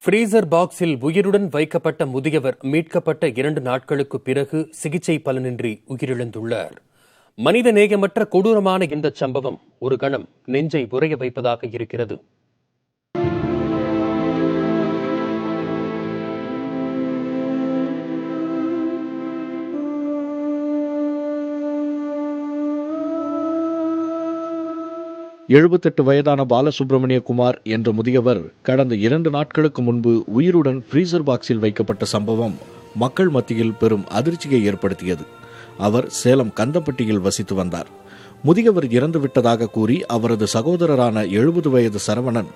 Freezer பாக்ஸில் உயிருடன் வைக்கப்பட்ட முதியவர் மீட்கப்பட்ட 2 நாட்களுக்கு பிறகு சிகிச்சை பலனின்றி உயிரிழந்துள்ளார். மனித நேயமற்ற கொடூரமான இந்த சம்பவம் ஒரு கணம் நெஞ்சை உறைய வைப்பதாக இருக்கிறது. வயதான பாலசுப்ரமணிய குமார் என்ற முதியவர் கடந்த 2 நாட்களுக்கு முன்பு உயிருடன் ஃப்ரீசர் பாக்ஸில் வைக்கப்பட்ட சம்பவம் மக்கள் மத்தியில் பெரும் அதிர்ச்சியை ஏற்படுத்தியது. அவர் சேலம் கந்தப்பட்டியில் வசித்து வந்தார். முதியவர் இறந்துவிட்டதாக கூறி அவரது சகோதரரான 70 வயது சரவணன்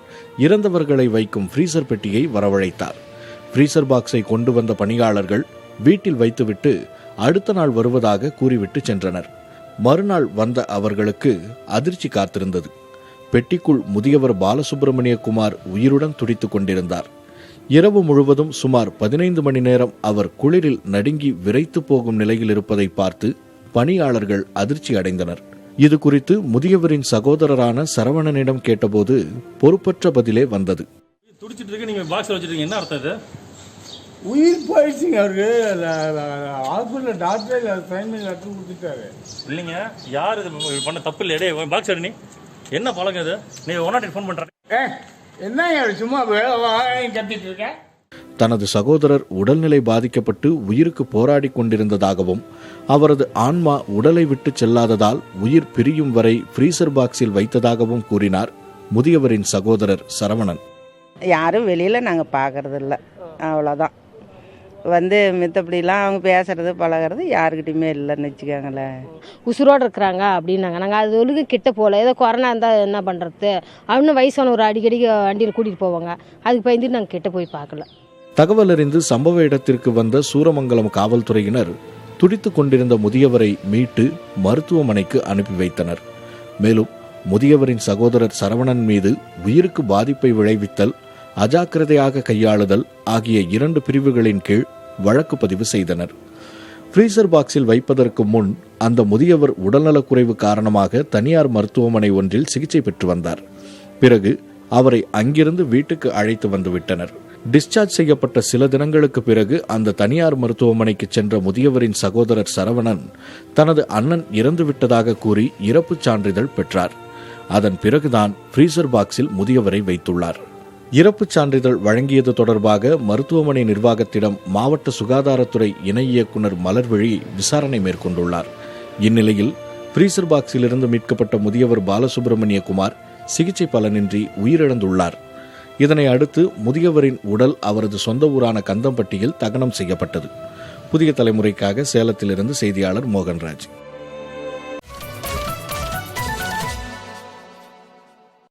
இறந்தவர்களை வைக்கும் ஃப்ரீசர் பெட்டியை வரவழைத்தார். ஃப்ரீசர் பாக்ஸை கொண்டு வந்த பணியாளர்கள் வீட்டில் வைத்துவிட்டு அடுத்த நாள் வருவதாக கூறிவிட்டு சென்றனர். மறுநாள் வந்த அவர்களுக்கு அதிர்ச்சி காத்திருந்தது. பெட்டிக்குள் முதியவர் பாலசுப்ரமணிய குமார் உயிருடன் துடித்துக் கொண்டிருந்தார். இரவு முழுவதும் சுமார் 15 மணி நேரம் அவர் குளிரில் நடுங்கி விரைத்து போகும் நிலையில் இருப்பதை பார்த்து பணியாளர்கள் அதிர்ச்சி அடைந்தனர். இது குறித்து முதியவரின் சகோதரரான சரவணனிடம் கேட்டபோது பொறுப்பற்ற பதிலே வந்தது. உயிர் போயிடுச்சுங்க. அவருக்கு ஹாஸ்பிட்டலில் டாக்டர் லெட்டர் கொடுத்துட்டாரு. இல்லைங்க, யார் இது பண்ண தப்பு இல்லையே. பாக்ஸ் அடி, என்ன பழக்கம் இது? நீ 108 ஃபோன் பண்ணுறேன். என்ன சும்மா கத்திட்டு இருக்க? தனது சகோதரர் உடல்நிலை பாதிக்கப்பட்டு உயிருக்கு போராடி கொண்டிருந்ததாகவும் அவரது ஆன்மா உடலை விட்டு செல்லாததால் உயிர் பிரியும் வரை ஃப்ரீசர் பாக்ஸில் வைத்ததாகவும் கூறினார் முதியவரின் சகோதரர் சரவணன். யாரும் வெளியில் நாங்கள் பார்க்கறது இல்லை, அவ்வளோதான். மித்தபடிலாம் அவங்க பேசுறது பழகிறது யாருக்கிட்டையுமே இல்லைன்னு வச்சுக்கோங்களேன். உசுரோடு இருக்கிறாங்க அப்படின்னாங்க. நாங்கள் அது ஒழுங்கு கிட்ட போகல. ஏதோ கொரோனா இருந்தால் என்ன பண்ணுறது அப்படின்னு வயசான ஒரு அடிக்கடிக்கு வண்டியில் கூட்டிகிட்டு போவாங்க. அதுக்கு பயந்துட்டு நாங்கள் கிட்ட போய் பார்க்கல. தகவல் அறிந்து சம்பவ இடத்திற்கு வந்த சூரமங்கலம் காவல்துறையினர் துடித்து கொண்டிருந்த முதியவரை மீட்டு மருத்துவமனைக்கு அனுப்பி வைத்தனர். மேலும் முதியவரின் சகோதரர் சரவணன் மீது உயிருக்கு பாதிப்பை விளைவித்தல், அஜாக்கிரதையாக கையாளுதல் ஆகிய 2 பிரிவுகளின் கீழ் வழக்கு பதிவு செய்தனர். ஃப்ரீசர் பாக்ஸில் வைப்பதற்கு முன் அந்த முதியவர் உடல்நலக்குறைவு காரணமாக தனியார் மருத்துவமனை ஒன்றில் சிகிச்சை பெற்று வந்தார். பிறகு அவரை அங்கிருந்து வீட்டுக்கு அழைத்து வந்துவிட்டனர். டிஸ்சார்ஜ் செய்யப்பட்ட சில தினங்களுக்கு பிறகு அந்த தனியார் மருத்துவமனைக்கு சென்ற முதியவரின் சகோதரர் சரவணன் தனது அண்ணன் இறந்துவிட்டதாக கூறி இறப்புச் சான்றிதழ் பெற்றார். அதன் பிறகுதான் ஃப்ரீசர் பாக்ஸில் முதியவரை வைத்துள்ளார். இறப்புச் சான்றிதழ் வழங்கியது தொடர்பாக மருத்துவமனை நிர்வாகத்திடம் மாவட்ட சுகாதாரத்துறை இணை இயக்குநர் மலர்விழி விசாரணை மேற்கொண்டுள்ளார். இந்நிலையில் ஃப்ரீசர் பாக்ஸிலிருந்து மீட்கப்பட்ட முதியவர் பாலசுப்ரமணிய குமார் சிகிச்சை பலனின்றி உயிரிழந்துள்ளார். இதனை அடுத்து முதியவரின் உடல் அவரது சொந்த ஊரான கந்தம்பட்டியில் தகனம் செய்யப்பட்டது. புதிய தலைமுறைக்காக சேலத்திலிருந்து செய்தியாளர் மோகன்ராஜ்.